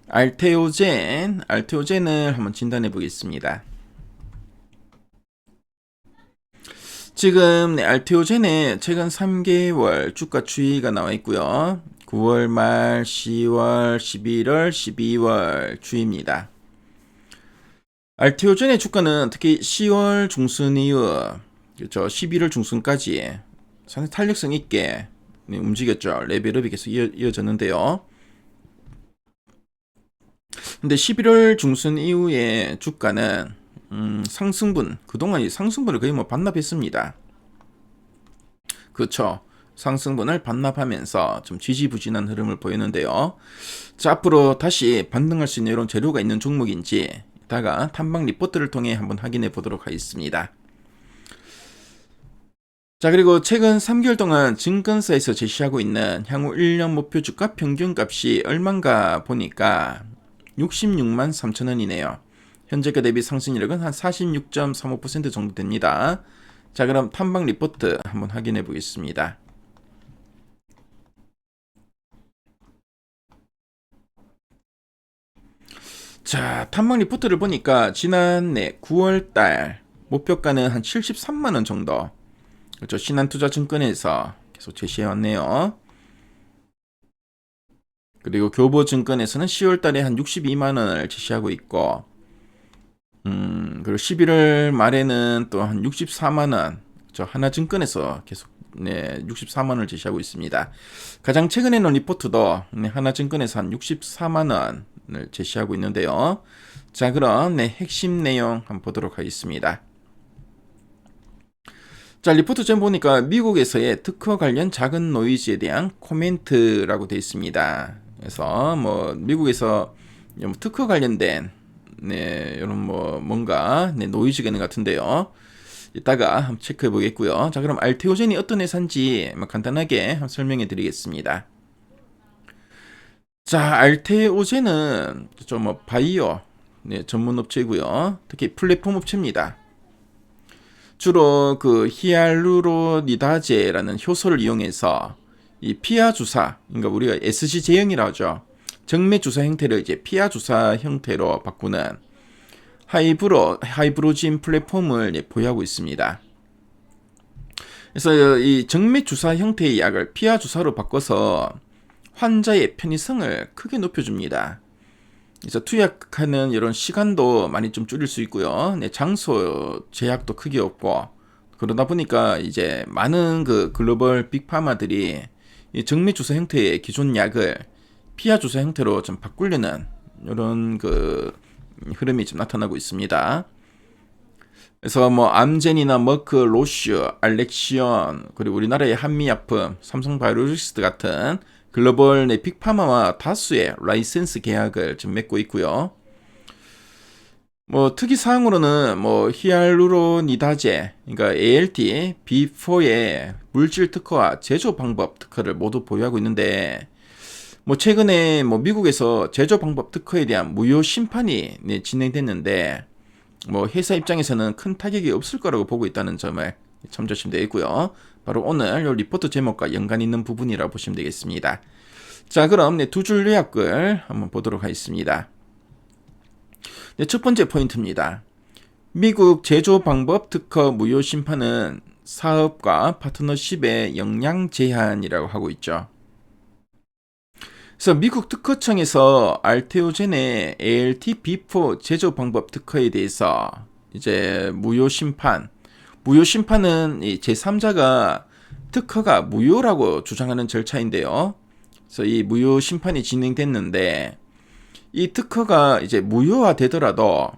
알테오젠을 한번 진단해 보겠습니다. 지금 알테오젠에 최근 3개월 주가 추이가 나와 있고요. 9월 말, 10월, 11월, 12월 추이입니다. 알테오젠의 주가는 특히 10월 중순 이후, 그렇죠, 11월 중순까지 상당히 탄력성 있게 움직였죠. 레벨업이 계속 이어졌는데요. 근데 11월 중순 이후에 주가는 상승분, 그동안 이 상승분을 거의 뭐 반납했습니다. 그렇죠. 상승분을 반납하면서 좀 지지부진한 흐름을 보이는데요. 자, 앞으로 다시 반등할 수 있는 이런 재료가 있는 종목인지 이따가 탐방 리포트를 통해 한번 확인해 보도록 하겠습니다. 자, 그리고 최근 3개월 동안 증권사에서 제시하고 있는 향후 1년 목표 주가 평균값이 얼만가 보니까 66만 3천원이네요. 현재가 대비 상승률은 한 46.35% 정도 됩니다. 자, 그럼 탐방 리포트 한번 확인해 보겠습니다. 자, 탐방 리포트를 보니까 지난해 9월달 목표가는 한 73만원 정도, 그렇죠, 신한투자증권에서 계속 제시해왔네요. 그리고 교보증권에서는 10월달에 한 62만원을 제시하고 있고, 그리고 11월 말에는 또 한 64만원, 저 하나증권에서 계속 64만원을 제시하고 있습니다. 가장 최근에 놓은 리포트도 하나증권에서 한 64만원을 제시하고 있는데요. 자, 그럼 핵심 내용 한번 보도록 하겠습니다. 자, 리포트 좀 보니까 미국에서의 특허 관련 작은 노이즈에 대한 코멘트라고 되어 있습니다. 그래서 뭐 미국에서 특허 관련된 이런 뭔가 노이즈 기능 같은데요. 이따가 한번 체크해 보겠고요. 자, 그럼 알테오젠이 어떤 회사인지 간단하게 한번 설명해 드리겠습니다. 자, 알테오젠은 좀 바이오 전문 업체이고요. 특히 플랫폼 업체입니다. 주로 그 히알루로니다제라는 효소를 이용해서 이 피하 주사, 그러니까 우리가 SC 제형이라고 하죠. 정맥 주사 형태를 이제 피하 주사 형태로 바꾸는 하이브로진 플랫폼을 보유하고 있습니다. 그래서 이 정맥 주사 형태의 약을 피하 주사로 바꿔서 환자의 편의성을 크게 높여줍니다. 그래서 투약하는 이런 시간도 많이 좀 줄일 수 있고요. 장소 제약도 크게 없고, 그러다 보니까 이제 많은 그 글로벌 빅파마들이 이 정밀 주사 형태의 기존 약을 피하 주사 형태로 좀 바꾸려는 이런 그 흐름이 좀 나타나고 있습니다. 그래서 뭐 암젠이나 머크, 로슈, 알렉시온, 그리고 우리나라의 한미약품, 삼성바이오로직스 같은 글로벌 빅파마와 다수의 라이센스 계약을 지금 맺고 있고요. 뭐 특이 사항으로는 뭐 히알루로니다제, 그러니까 ALT, B4의 물질 특허와 제조 방법 특허를 모두 보유하고 있는데, 뭐 최근에 뭐 미국에서 제조 방법 특허에 대한 무효 심판이 진행됐는데, 뭐 회사 입장에서는 큰 타격이 없을 거라고 보고 있다는 점을 참조하시면 되겠고요. 바로 오늘 이 리포트 제목과 연관 있는 부분이라고 보시면 되겠습니다. 자, 그럼 두 줄 요약을 한번 보도록 하겠습니다. 첫 번째 포인트입니다. 미국 제조 방법 특허 무효 심판은 사업과 파트너십의 역량 제한이라고 하고 있죠. 그래서 미국 특허청에서 알테오젠의 ALT-B4 제조 방법 특허에 대해서 이제 무효 심판은 이 제3자가 특허가 무효라고 주장하는 절차인데요. 그래서 이 무효 심판이 진행됐는데, 이 특허가 이제 무효화되더라도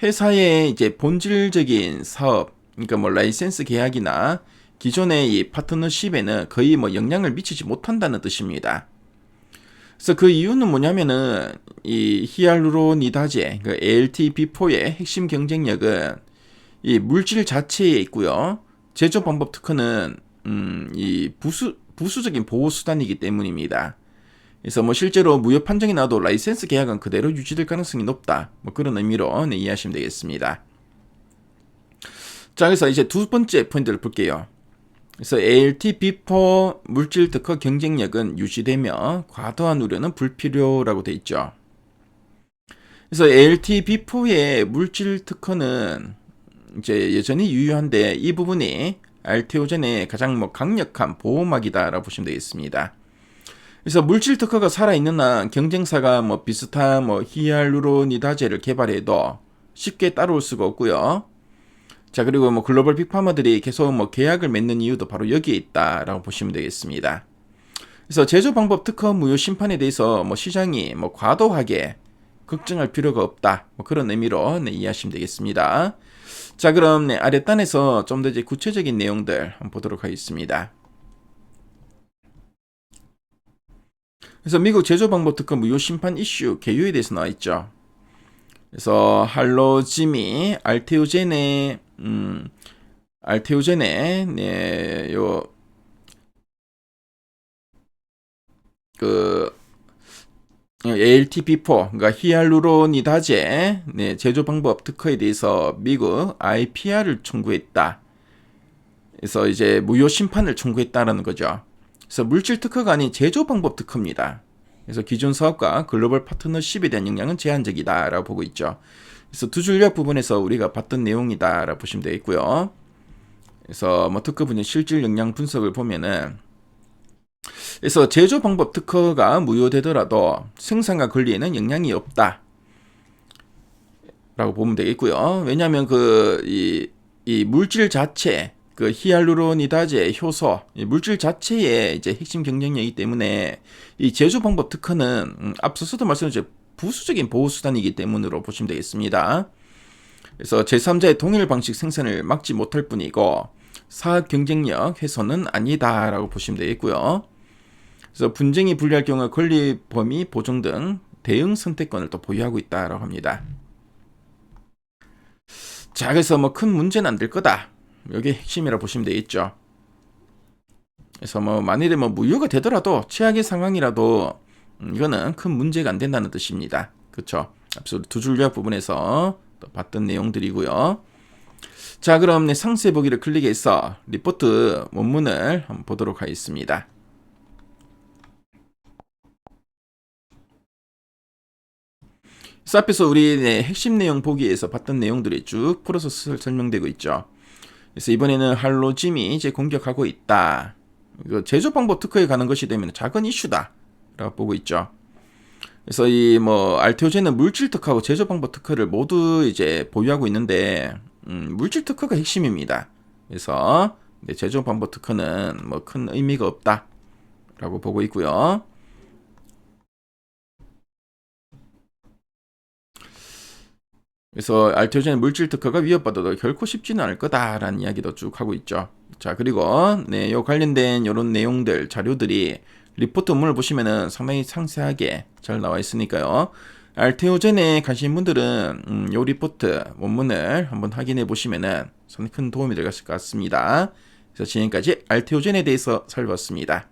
회사의 이제 본질적인 사업, 그러니까 뭐 라이센스 계약이나 기존의 이 파트너십에는 거의 뭐 영향을 미치지 못한다는 뜻입니다. 그래서 그 이유는 뭐냐면은 이 히알루로니다제, 그 ALT-B4의 핵심 경쟁력은 이 물질 자체에 있고요. 제조 방법 특허는 이 부수적인 보호 수단이기 때문입니다. 그래서 뭐 실제로 무효 판정이 나도 라이센스 계약은 그대로 유지될 가능성이 높다, 뭐 그런 의미로 이해하시면 되겠습니다. 자, 그래서 이제 두 번째 포인트를 볼게요. 그래서 ALT-B4 물질 특허 경쟁력은 유지되며 과도한 우려는 불필요라고 돼 있죠. 그래서 ALT-B4의 물질 특허는 이제 여전히 유효한데 이 부분이 알테오젠의 가장 강력한 보호막이다라고 보시면 되겠습니다. 그래서 물질 특허가 살아있는 한 경쟁사가 비슷한 히알루로니다제를 개발해도 쉽게 따라올 수가 없고요. 자, 그리고 글로벌 빅파마들이 계속 계약을 맺는 이유도 바로 여기에 있다라고 보시면 되겠습니다. 그래서 제조 방법 특허 무효 심판에 대해서 시장이 과도하게 걱정할 필요가 없다. 그런 의미로 이해하시면 되겠습니다. 자, 그럼 아랫단에서 좀 더 이제 구체적인 내용들 한번 보도록 하겠습니다. 그래서 미국 제조 방법 특허 무효 심판 이슈 개요에 대해서 나와 있죠. 그래서 할로짐이 알테오젠의 ALT-B4, 그러니까 히알루로니다제 제조 방법 특허에 대해서 미국 IPR을 청구했다. 그래서 이제 무효 심판을 청구했다라는 거죠. 그래서 물질 특허가 아닌 제조 방법 특허입니다. 그래서 기존 사업과 글로벌 파트너십에 대한 영향은 제한적이다라고 보고 있죠. 그래서 두 줄력 부분에서 우리가 봤던 내용이다라고 보시면 되겠고요. 그래서 특허 분야 실질 영향 분석을 보면은, 그래서 제조 방법 특허가 무효되더라도 생산과 권리에는 영향이 없다 라고 보면 되겠고요. 왜냐하면 이 물질 자체, 히알루로니다제 효소, 물질 자체의 이제 핵심 경쟁력이기 때문에 이 제조 방법 특허는 앞서서도 말씀드렸죠. 부수적인 보호 수단이기 때문으로 보시면 되겠습니다. 그래서 제3자의 동일 방식 생산을 막지 못할 뿐이고 사업 경쟁력 훼손은 아니다라고 보시면 되겠고요. 그래서 분쟁이 불리할 경우 권리 범위 보정 등 대응 선택권을 또 보유하고 있다라고 합니다. 자, 그래서 큰 문제는 안 될 거다. 이게 핵심이라 보시면 되겠죠. 그래서 만일에 무효가 되더라도 최악의 상황이라도 이거는 큰 문제가 안 된다는 뜻입니다. 그렇죠? 앞서 두 줄 요약 부분에서 또 봤던 내용들이고요. 자, 그럼 상세 보기를 클릭해서 리포트 원문을 한번 보도록 하겠습니다. 그래서 앞에서 우리 핵심 내용 보기에서 봤던 내용들이 쭉 풀어서 설명되고 있죠. 그래서 이번에는 할로짐이 이제 공격하고 있다. 이거 제조 방법 특허에 가는 것이 되면 작은 이슈다 라고 보고 있죠. 그래서 이 알테오젠은 물질 특허하고 제조 방법 특허를 모두 이제 보유하고 있는데 물질 특허가 핵심입니다. 그래서 제조 방법 특허는 큰 의미가 없다 라고 보고 있고요. 그래서 알테오젠 물질 특허가 위협받아도 결코 쉽지는 않을 거다라는 이야기도 쭉 하고 있죠. 자, 그리고 요 관련된 요런 내용들 자료들이 리포트 원문을 보시면은 상당히 상세하게 잘 나와 있으니까요. 알테오젠에 가신 분들은 요 리포트 원문을 한번 확인해 보시면은 상당히 큰 도움이 될 것 같습니다. 그래서 지금까지 알테오젠에 대해서 살펴봤습니다.